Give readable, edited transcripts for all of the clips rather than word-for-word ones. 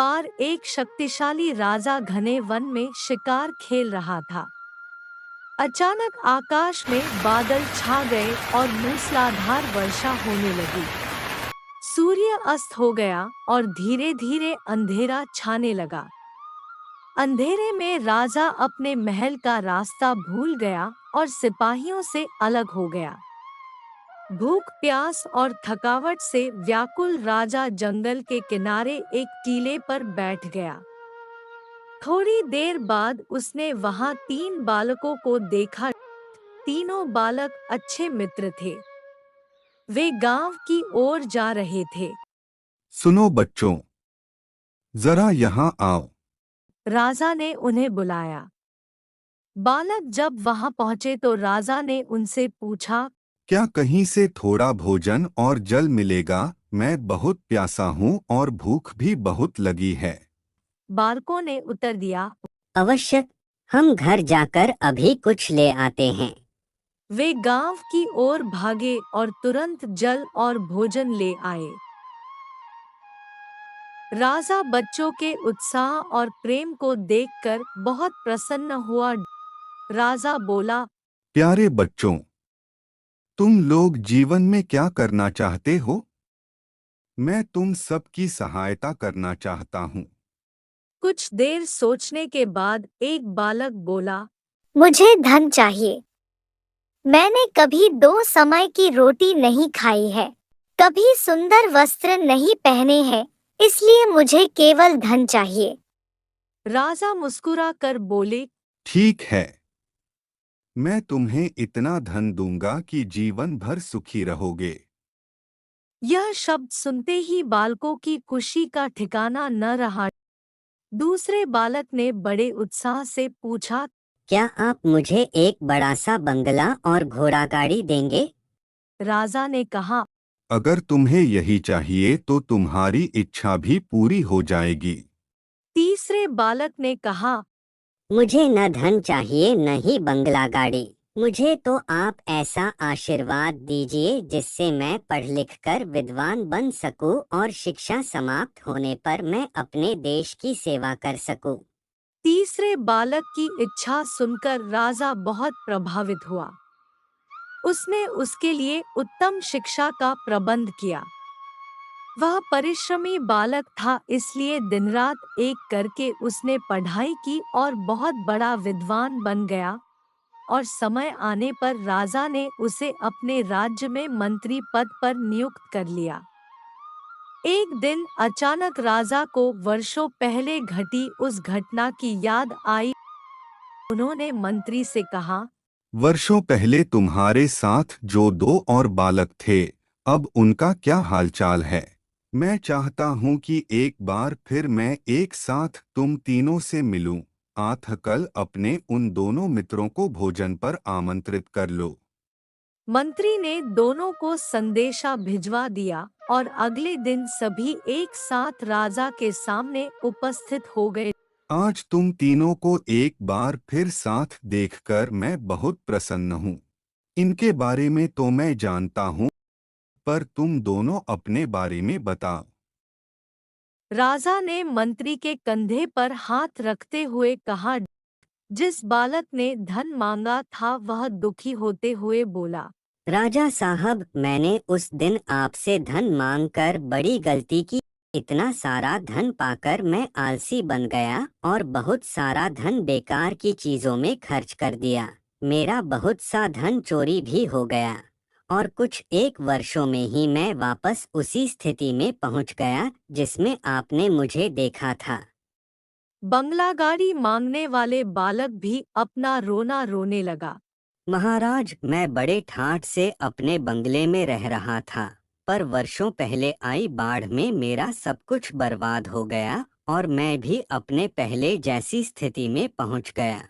बार एक शक्तिशाली राजा घने वन में शिकार खेल रहा था। अचानक आकाश में बादल छा गए और मूसलाधार वर्षा होने लगी। सूर्य अस्त हो गया और धीरे धीरे अंधेरा छाने लगा। अंधेरे में राजा अपने महल का रास्ता भूल गया और सिपाहियों से अलग हो गया। भूख, प्यास और थकावट से व्याकुल राजा जंगल के किनारे एक टीले पर बैठ गया। थोड़ी देर बाद उसने वहां 3 बालकों को देखा। तीनों बालक अच्छे मित्र थे। वे गांव की ओर जा रहे थे। सुनो बच्चों, जरा यहाँ आओ। राजा ने उन्हें बुलाया। बालक जब वहां पहुंचे तो राजा ने उनसे पूछा, क्या कहीं से थोड़ा भोजन और जल मिलेगा? मैं बहुत प्यासा हूँ और भूख भी बहुत लगी है। बालकों ने उत्तर दिया, अवश्य, हम घर जाकर अभी कुछ ले आते हैं। वे गांव की ओर भागे और तुरंत जल और भोजन ले आए। राजा बच्चों के उत्साह और प्रेम को देखकर बहुत प्रसन्न हुआ। राजा बोला, प्यारे बच्चों, तुम लोग जीवन में क्या करना चाहते हो? मैं तुम सबकी सहायता करना चाहता हूँ। कुछ देर सोचने के बाद एक बालक बोला, मुझे धन चाहिए। मैंने कभी 2 समय की रोटी नहीं खाई है, कभी सुंदर वस्त्र नहीं पहने हैं, इसलिए मुझे केवल धन चाहिए। राजा मुस्कुरा कर बोले, ठीक है, मैं तुम्हें इतना धन दूंगा कि जीवन भर सुखी रहोगे। यह शब्द सुनते ही बालकों की खुशी का ठिकाना न रहा। दूसरे बालक ने बड़े उत्साह से पूछा, क्या आप मुझे एक बड़ा सा बंगला और घोड़ा गाड़ी देंगे? राजा ने कहा, अगर तुम्हें यही चाहिए तो तुम्हारी इच्छा भी पूरी हो जाएगी। तीसरे बालक ने कहा, मुझे न धन चाहिए न ही बंगला गाड़ी। मुझे तो आप ऐसा आशीर्वाद दीजिए जिससे मैं पढ़ लिख कर विद्वान बन सकूं और शिक्षा समाप्त होने पर मैं अपने देश की सेवा कर सकूं। तीसरे बालक की इच्छा सुनकर राजा बहुत प्रभावित हुआ। उसने उसके लिए उत्तम शिक्षा का प्रबंध किया। वह परिश्रमी बालक था, इसलिए दिन रात एक करके उसने पढ़ाई की और बहुत बड़ा विद्वान बन गया। और समय आने पर राजा ने उसे अपने राज्य में मंत्री पद पर नियुक्त कर लिया। एक दिन अचानक राजा को वर्षों पहले घटी उस घटना की याद आई। उन्होंने मंत्री से कहा, वर्षों पहले तुम्हारे साथ जो 2 और बालक थे, अब उनका क्या हालचाल है? मैं चाहता हूँ कि एक बार फिर मैं एक साथ तुम तीनों से मिलूं। आठ कल अपने उन दोनों मित्रों को भोजन पर आमंत्रित कर लो। मंत्री ने दोनों को संदेशा भिजवा दिया और अगले दिन सभी एक साथ राजा के सामने उपस्थित हो गए। आज तुम तीनों को एक बार फिर साथ देखकर मैं बहुत प्रसन्न हूँ। इनके बारे में तो मैं जानता हूँ, पर तुम दोनों अपने बारे में बताओ। राजा ने मंत्री के कंधे पर हाथ रखते हुए कहा। जिस बालक ने धन मांगा था वह दुखी होते हुए बोला, राजा साहब, मैंने उस दिन आपसे धन मांगकर बड़ी गलती की। इतना सारा धन पाकर मैं आलसी बन गया और बहुत सारा धन बेकार की चीजों में खर्च कर दिया। मेरा बहुत सा धन चोरी भी हो गया और कुछ 1 वर्षों में ही मैं वापस उसी स्थिति में पहुंच गया जिसमें आपने मुझे देखा था। बंगला गाड़ी मांगने वाले बालक भी अपना रोना रोने लगा। महाराज, मैं बड़े ठाठ से अपने बंगले में रह रहा था, पर वर्षों पहले आई बाढ़ में मेरा सब कुछ बर्बाद हो गया और मैं भी अपने पहले जैसी स्थिति में पहुंच गया।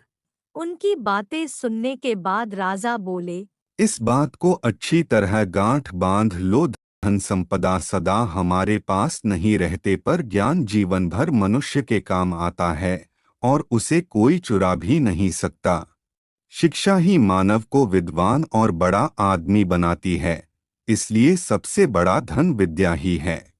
उनकी बातें सुनने के बाद राजा बोले, इस बात को अच्छी तरह गांठ बांध लो। धन संपदा सदा हमारे पास नहीं रहते, पर ज्ञान जीवन भर मनुष्य के काम आता है और उसे कोई चुरा भी नहीं सकता। शिक्षा ही मानव को विद्वान और बड़ा आदमी बनाती है, इसलिए सबसे बड़ा धन विद्या ही है।